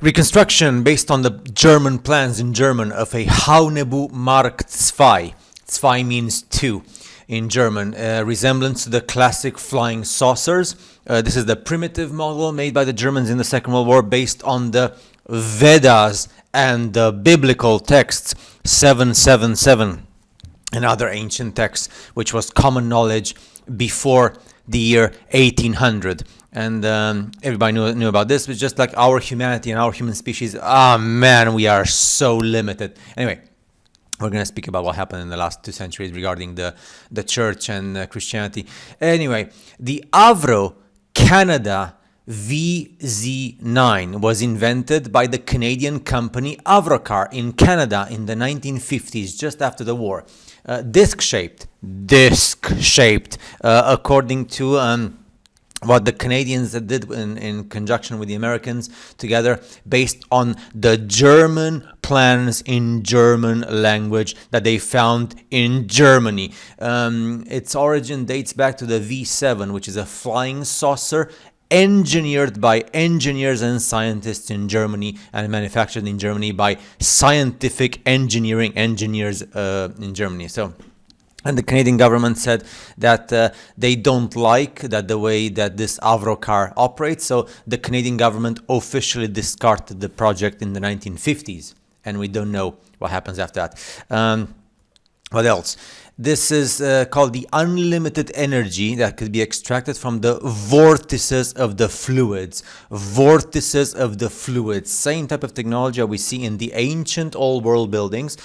Reconstruction based on the German plans in German of a Haunebu Mark II. Zwei means two in German, resemblance to the classic flying saucers. This is the primitive model made by the Germans in the Second World War based on the Vedas and the biblical texts 777 and other ancient texts, which was common knowledge before the year 1800. And everybody knew about this. It's just like our humanity and our human species. Man, we are so limited. Anyway, we're going to speak about what happened in the last 2 centuries regarding the church and Christianity. Anyway, the Avro Canada VZ9 was invented by the Canadian company Avrocar in Canada in the 1950s, just after the war. Disc-shaped, according to what the Canadians did in conjunction with the Americans together, based on the German plans in German language that they found in Germany. Its origin dates back to the V7, which is a flying saucer engineered by engineers and scientists in Germany and manufactured in Germany by scientific engineering engineers in Germany. And the Canadian government said that they don't like that the way that this Avrocar operates, so the Canadian government officially discarded the project in the 1950s, and we don't know what happens after that. What else? This is called the unlimited energy that could be extracted from the vortices of the fluids. Vortices of the fluids. Same type of technology we see in the ancient old world buildings.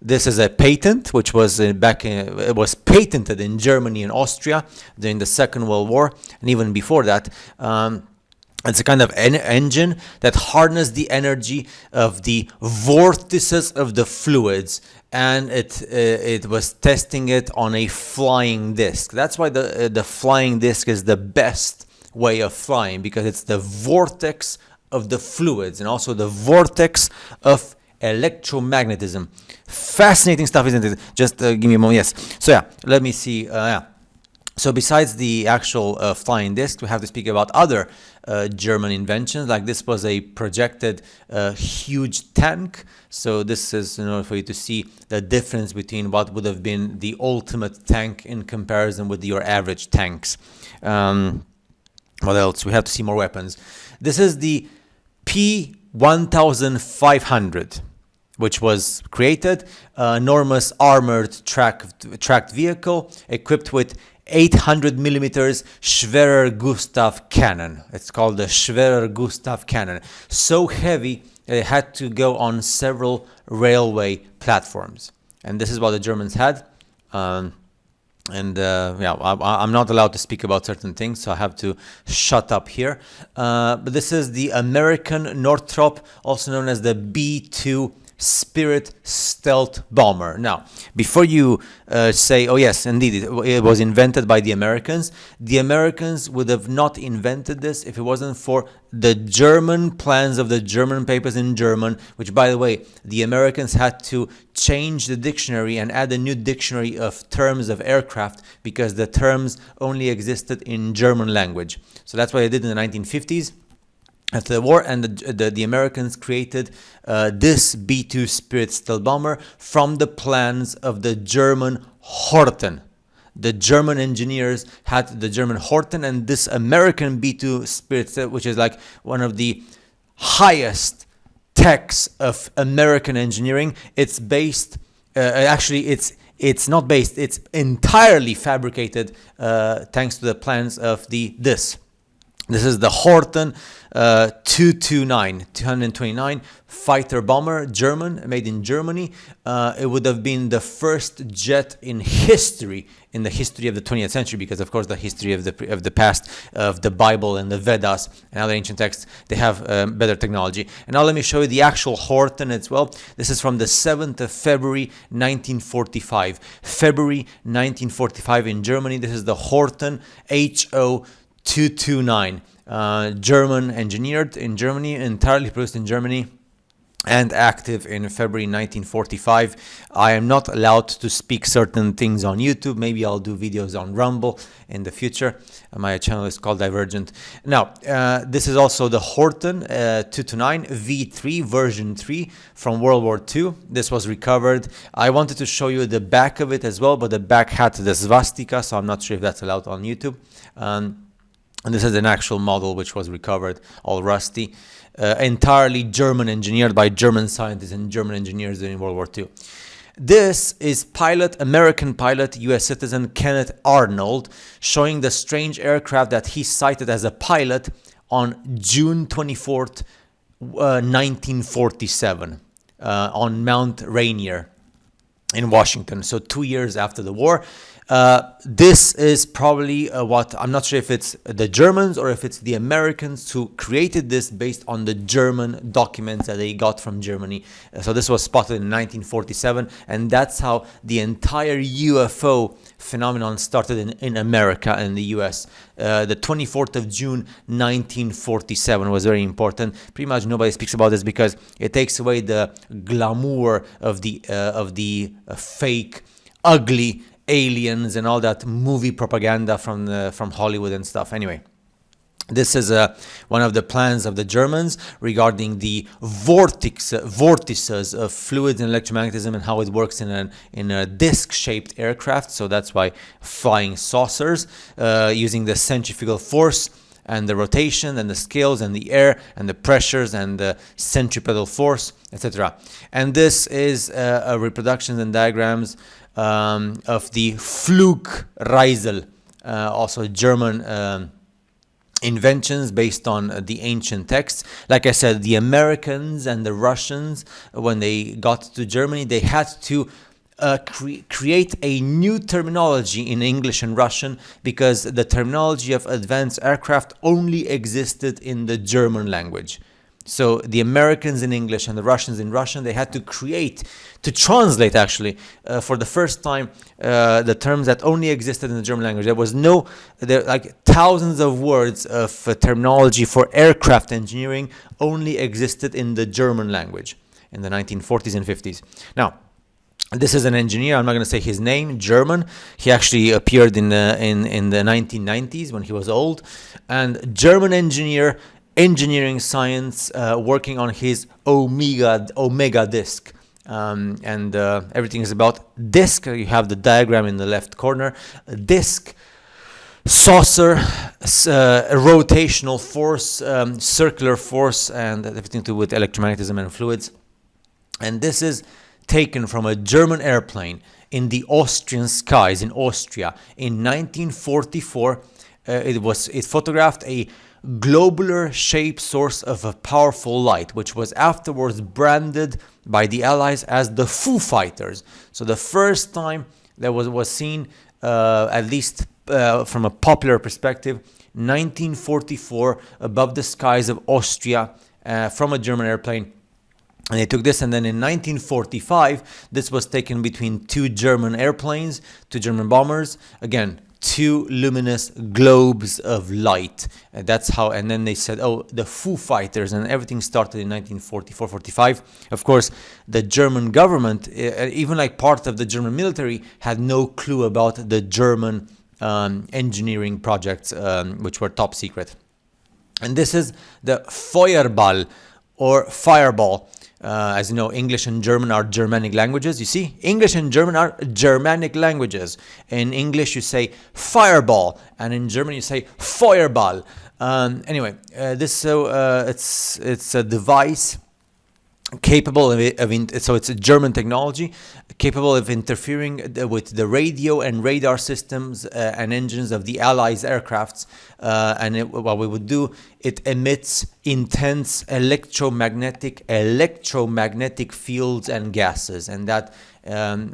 This is a patent, which was it was patented in Germany and Austria during the Second World War, and even before that. It's a kind of engine that harnesses the energy of the vortices of the fluids, and it was testing it on a flying disc. That's why the flying disc is the best way of flying, because it's the vortex of the fluids and also the vortex of electromagnetism. Fascinating stuff, isn't it? Just give me a moment. Yes. So yeah, let me see. So besides the actual flying disc, we have to speak about other German inventions. Like this was a projected huge tank. So this is in order for you to see the difference between what would have been the ultimate tank in comparison with your average tanks. What else? We have to see more weapons. This is the P1500. Which was created, enormous armored tracked vehicle equipped with 800 millimeters Schwerer Gustav cannon. It's called the Schwerer Gustav cannon. So heavy that it had to go on several railway platforms. And this is what the Germans had. I'm not allowed to speak about certain things, so I have to shut up here. But this is the American Northrop, also known as the B-2 Spirit stealth bomber. Now, before you say, oh yes, indeed, it was invented by the Americans would have not invented this if it wasn't for the German plans of the German papers in German, which, by the way, the Americans had to change the dictionary and add a new dictionary of terms of aircraft because the terms only existed in German language. So that's what they did in the 1950s. After the war, and the Americans created this B-2 Spirit stealth bomber from the plans of the German Horten. The German engineers had the German Horten, and this American B-2 Spirit stealth, which is like one of the highest techs of American engineering. It's based, it's not based, it's entirely fabricated thanks to the plans of this. This is the Horten 229 fighter bomber, German, made in Germany. It would have been the first jet in the history of the 20th century, because of course the history of the past, of the Bible and the Vedas and other ancient texts, they have better technology. And now let me show you the actual Horten as well. This is from the 7th of February 1945. February 1945 in Germany. This is the Horten HO 229, German engineered in Germany, entirely produced in Germany. and active in February 1945. I am not allowed to speak certain things on YouTube. Maybe I'll do videos on Rumble in the future. My channel is called Divergent. Now, this is also the Horton 229 V3 version 3 from World War II. This was recovered. I wanted to show you the back of it as well, but the back had the swastika, so I'm not sure if that's allowed on YouTube. And this is an actual model which was recovered, all rusty. Entirely German engineered by German scientists and German engineers during World War II. This is American pilot, US citizen Kenneth Arnold, showing the strange aircraft that he sighted as a pilot on June 24th, 1947, on Mount Rainier in Washington. So 2 years after the war. This is probably what, I'm not sure if it's the Germans or if it's the Americans who created this based on the German documents that they got from Germany. So this was spotted in 1947, and that's how the entire UFO phenomenon started in America and the US. The 24th of June 1947 was very important. Pretty much nobody speaks about this because it takes away the glamour of the fake, ugly aliens and all that movie propaganda from Hollywood and stuff. Anyway, this is one of the plans of the Germans regarding the vortices of fluids and electromagnetism and how it works in a disc-shaped aircraft. So that's why flying saucers using the centrifugal force and the rotation and the scales and the air and the pressures and the centripetal force, etc. And this is a reproduction and diagrams of the Flugreisel, also German inventions based on the ancient texts. Like I said, the Americans and the Russians, when they got to Germany, they had to create a new terminology in English and Russian because the terminology of advanced aircraft only existed in the German language. So the Americans in English and the Russians in Russian, they had to translate actually, for the first time, the terms that only existed in the German language. There like thousands of words of terminology for aircraft engineering only existed in the German language in the 1940s and 50s. Now, this is an engineer. I'm not going to say his name. German. He actually appeared in the 1990s when he was old, and German engineer. Engineering science, working on his Omega disc, and everything is about disc. You have the diagram in the left corner. Disc, saucer, rotational force, circular force, and everything to do with electromagnetism and fluids. And this is taken from a German airplane in the Austrian skies in Austria in 1944. It photographed a globular shaped source of a powerful light, which was afterwards branded by the Allies as the Foo Fighters. So the first time that was seen, at least from a popular perspective, 1944, above the skies of Austria, from a German airplane. And they took this, and then in 1945, this was taken between two German airplanes, two German bombers. Again, two luminous globes of light. That's how, and then they said, oh, the Foo Fighters, and everything started in 1944-45. Of course, the German government, even like part of the German military, had no clue about the German engineering projects, which were top secret. And this is the Feuerball, or fireball. As you know, English and German are Germanic languages. You see, English and German are Germanic languages. In English, you say fireball, and in German, you say Feuerball. Anyway, it's a device capable so it's a German technology capable of interfering with the radio and radar systems and engines of the Allies' aircrafts, and what we would do, it emits intense electromagnetic fields and gases, and that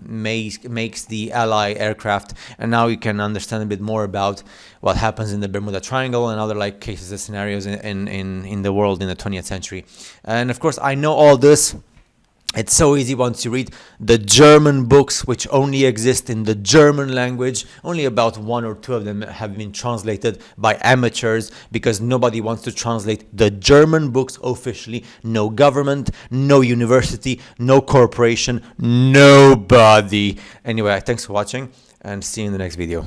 makes the Ally aircraft. And now you can understand a bit more about what happens in the Bermuda Triangle and other like cases and scenarios in the world in the 20th century. And of course, I know all this It's so easy once you read the German books, which only exist in the German language. Only about 1 or 2 of them have been translated by amateurs because nobody wants to translate the German books officially. No government, no university, no corporation, nobody. Anyway, thanks for watching and see you in the next video.